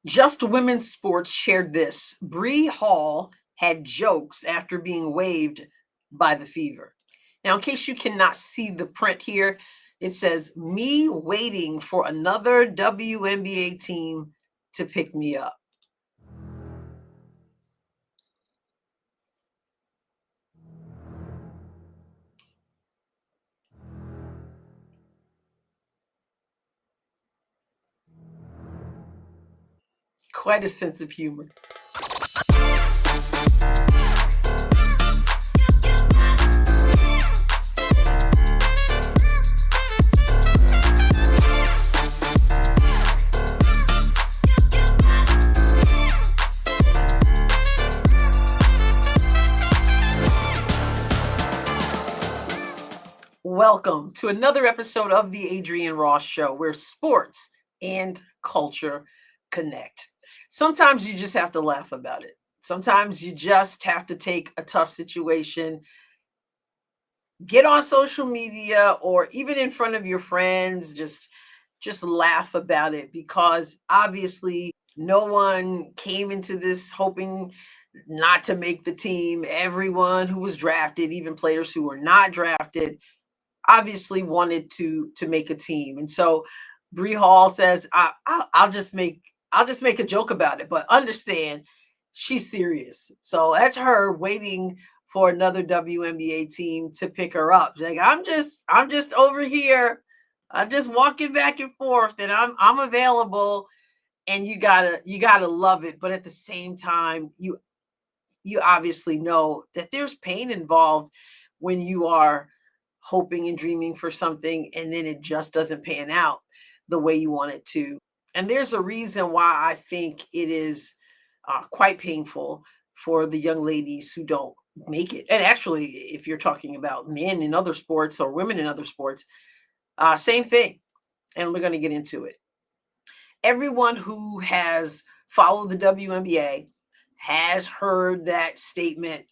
Just Women's Sports shared this. Bree Hall had jokes after being waived by the Fever. Now, in case you cannot see the print here, it says, "Me waiting for another WNBA team to pick me up." Quite a sense of humor. Welcome to another episode of the Adrienne Ross Show, where sports and culture connect. Sometimes you just have to laugh about it. Sometimes you just have to take a tough situation, get on social media or even in front of your friends, just laugh about it, because obviously no one came into this hoping not to make the team. Everyone who was drafted, even players who were not drafted, obviously wanted to make a team. And so Bree Hall says, I'll just make a joke about it, but understand she's serious." So that's her waiting for another WNBA team to pick her up. She's like, I'm just over here. I'm just walking back and forth, and I'm available. And you gotta love it. But at the same time, you obviously know that there's pain involved when you are hoping and dreaming for something and then it just doesn't pan out the way you want it to. And there's a reason why I think it is quite painful for the young ladies who don't make it. And actually, if you're talking about men in other sports or women in other sports, same thing. And we're going to get into it. Everyone who has followed the WNBA has heard that statement,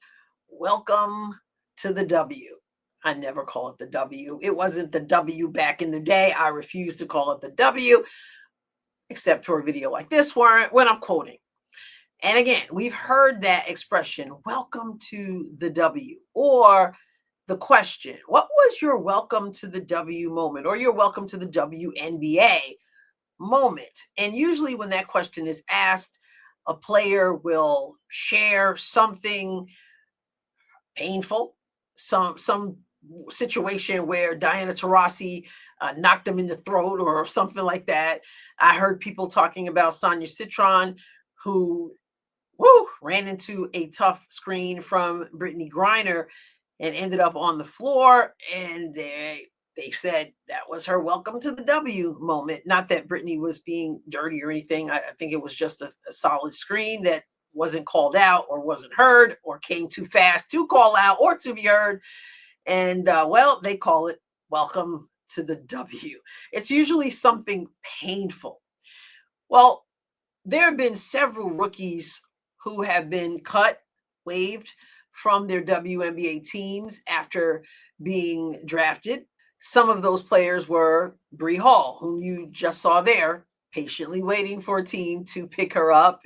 "Welcome to the W." I never call it the W. It wasn't the W back in the day. I refuse to call it the W, except for a video like this one when I'm quoting. And again, we've heard that expression, "welcome to the W," or the question, "What was your welcome to the W moment?" or your welcome to the WNBA moment. And usually, when that question is asked, a player will share something painful, some situation where Diana Taurasi knocked them in the throat or something like that. I heard people talking about Sonia Citron, who ran into a tough screen from Brittany Griner and ended up on the floor. And they said that was her welcome to the W moment. Not that Brittany was being dirty or anything. I think it was just a solid screen that wasn't called out or wasn't heard or came too fast to call out or to be heard. And well, they call it welcome to the W. It's usually something painful. Well, there have been several rookies who have been cut, waived from their WNBA teams after being drafted. Some of those players were Bree Hall, whom you just saw there, patiently waiting for a team to pick her up,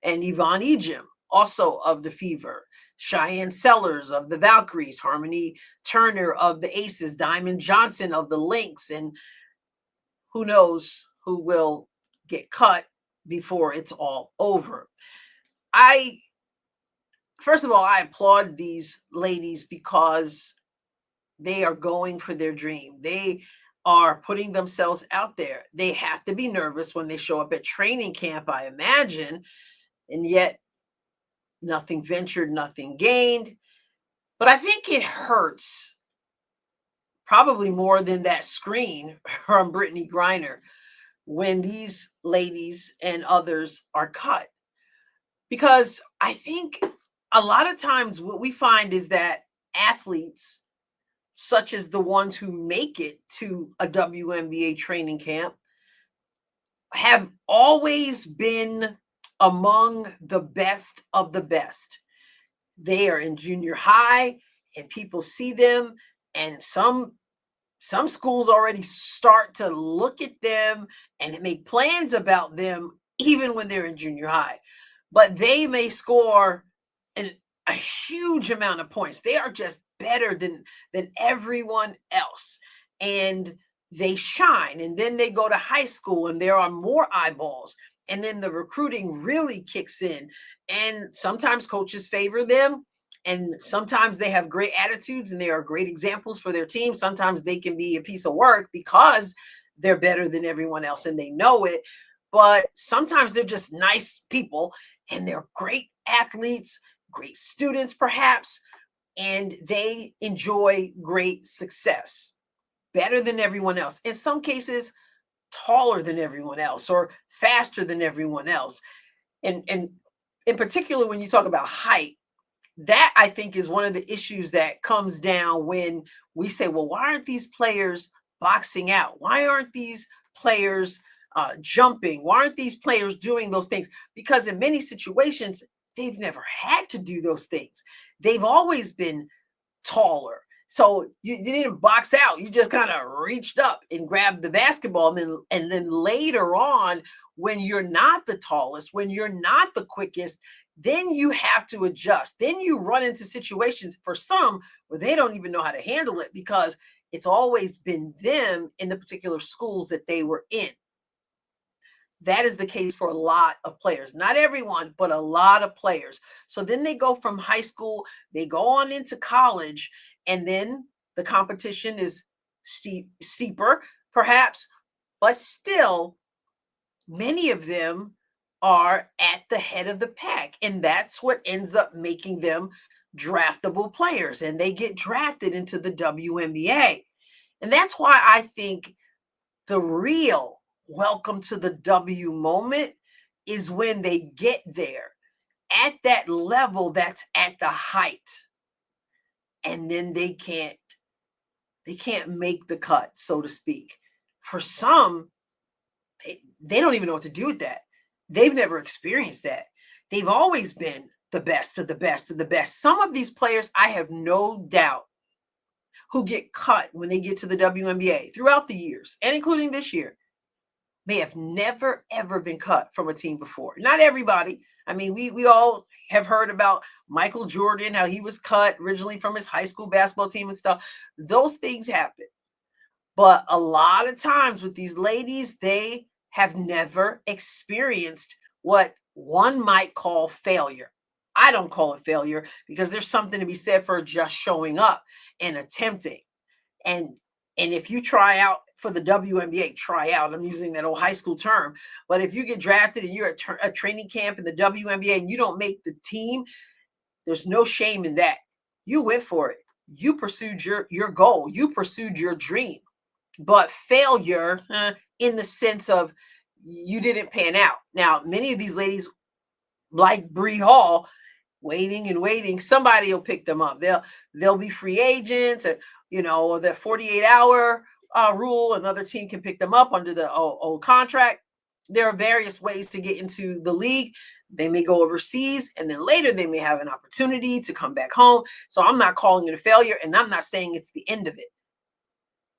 and Yvonne Ejim, also of the Fever, Cheyenne Sellers of the Valkyries, Harmony Turner of the Aces, Diamond Johnson of the Lynx, and who knows who will get cut before it's all over. I First of all, I applaud these ladies because they are going for their dream. They are putting themselves out there. They have to be nervous when they show up at training camp, I imagine, and yet nothing ventured, nothing gained. But I think it hurts probably more than that screen from Brittany Griner when these ladies and others are cut. Because I think a lot of times what we find is that athletes, such as the ones who make it to a WNBA training camp, have always been among the best of the best. They are in junior high and people see them, and some schools already start to look at them and make plans about them even when they're in junior high. But they may score a huge amount of points. They are just better than everyone else. And they shine. And then they go to high school and there are more eyeballs. And then the recruiting really kicks in. And sometimes coaches favor them. And sometimes they have great attitudes and they are great examples for their team. Sometimes they can be a piece of work because they're better than everyone else and they know it. But sometimes they're just nice people and they're great athletes, great students, perhaps, and they enjoy great success, better than everyone else. In some cases, taller than everyone else or faster than everyone else. And in particular, when you talk about height, that I think is one of the issues that comes down when we say, well, why aren't these players boxing out? Why aren't these players jumping? Why aren't these players doing those things? Because in many situations, they've never had to do those things. They've always been taller. So you didn't box out. You just kind of reached up and grabbed the basketball. And then later on, when you're not the tallest, when you're not the quickest, then you have to adjust. Then you run into situations for some where they don't even know how to handle it because it's always been them in the particular schools that they were in. That is the case for a lot of players. Not everyone, but a lot of players. So then they go from high school, they go on into college, and then the competition is steeper, perhaps, but still, many of them are at the head of the pack. And that's what ends up making them draftable players. And they get drafted into the WNBA. And that's why I think the real welcome to the W moment is when they get there at that level that's at the height. And then they can't make the cut, so to speak. For some, they don't even know what to do with that. They've never experienced that. They've always been the best of the best of the best. Some of these players, I have no doubt, who get cut when they get to the WNBA throughout the years, and including this year, may have never ever been cut from a team before. Not everybody. I mean, we all have heard about Michael Jordan, how he was cut originally from his high school basketball team and stuff. Those things happen. But a lot of times with these ladies, they have never experienced what one might call failure. I don't call it failure because there's something to be said for just showing up and attempting. And and if you try out for the WNBA, try out, I'm using that old high school term, but if you get drafted and you're at a training camp in the WNBA and you don't make the team, there's no shame in that. You went for it. You pursued your goal. You pursued your dream. But failure, in the sense of you didn't pan out. Now, many of these ladies, like Bree Hall, waiting and waiting, somebody will pick them up. They'll be free agents, or the 48-hour rule. Another team can pick them up under the old contract. There are various ways to get into the league. They may go overseas, and then later they may have an opportunity to come back home. So I'm not calling it a failure, and I'm not saying it's the end of it.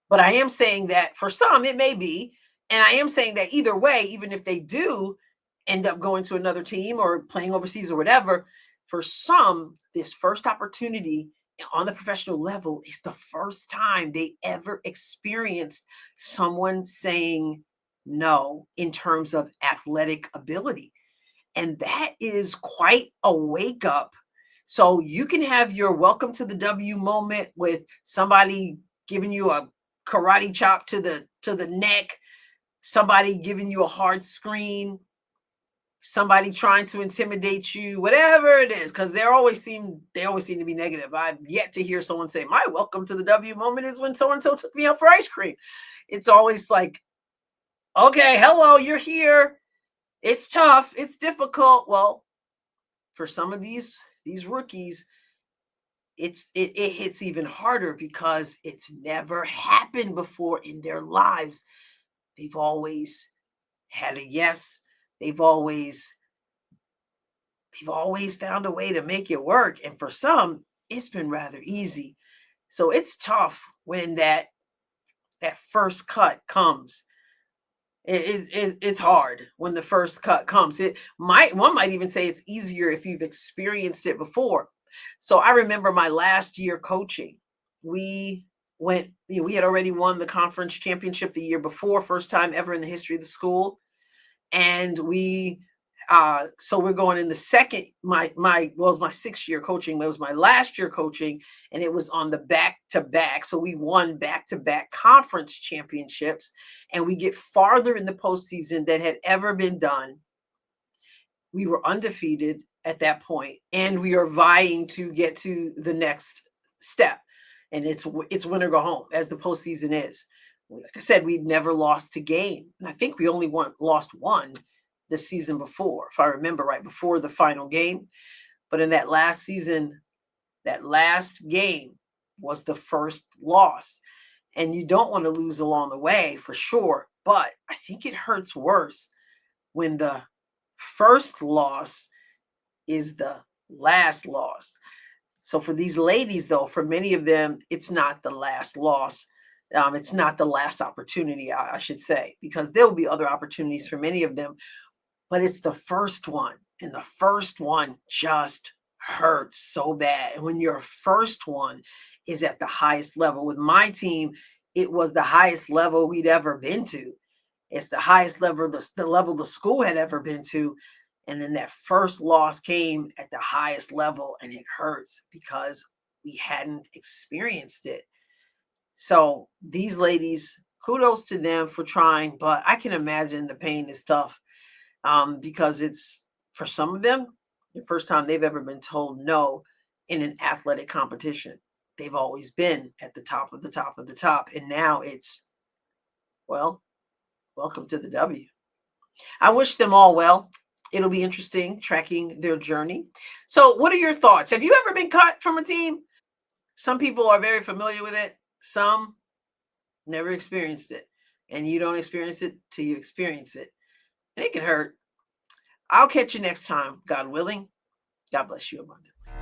But I am saying that for some, it may be. And I am saying that either way, even if they do end up going to another team or playing overseas or whatever, for some, this first opportunity on the professional level is the first time they ever experienced someone saying no in terms of athletic ability. And that is quite a wake up. So you can have your welcome to the W moment with somebody giving you a karate chop to the neck, somebody giving you a hard screen, somebody trying to intimidate you, whatever it is, because they always seem to be negative. I've yet to hear someone say, my welcome to the W moment is when so and so took me out for ice cream. It's always like, okay, hello, you're here. It's tough, it's difficult. Well, for some of these rookies, it hits even harder because it's never happened before in their lives. They've always had a yes. They've always found a way to make it work. And for some, it's been rather easy. So it's tough when that first cut comes. It's hard when the first cut comes. One might even say it's easier if you've experienced it before. So I remember my last year coaching. We we had already won the conference championship the year before, first time ever in the history of the school. And so we're going in the second, my well, it was my 6th year coaching, but it was my last year coaching, and it was on the back to back. So we won back to back conference championships, and we get farther in the postseason than had ever been done. We were undefeated at that point, and we are vying to get to the next step. And it's win or go home, as the postseason is. Like I said, we'd never lost a game, and I think we only lost one the season before, if I remember right, before the final game. But in that last season, that last game was the first loss, and you don't want to lose along the way for sure. But I think it hurts worse when the first loss is the last loss. So for these ladies, though, for many of them, it's not the last loss. It's not the last opportunity, I should say, because there will be other opportunities for many of them, but it's the first one. And the first one just hurts so bad. And when your first one is at the highest level, with my team, it was the highest level we'd ever been to. It's the highest level, the level the school had ever been to. And then that first loss came at the highest level, and it hurts because we hadn't experienced it. So these ladies, kudos to them for trying, but I can imagine the pain is tough, because it's, for some of them, the first time they've ever been told no in an athletic competition. They've always been at the top of the top of the top. And now it's, well, welcome to the W. I wish them all well. It'll be interesting tracking their journey. So, what are your thoughts? Have you ever been cut from a team? Some people are very familiar with it, some never experienced it. And you don't experience it till you experience it. And it can hurt. I'll catch you next time, God willing. God bless you abundantly.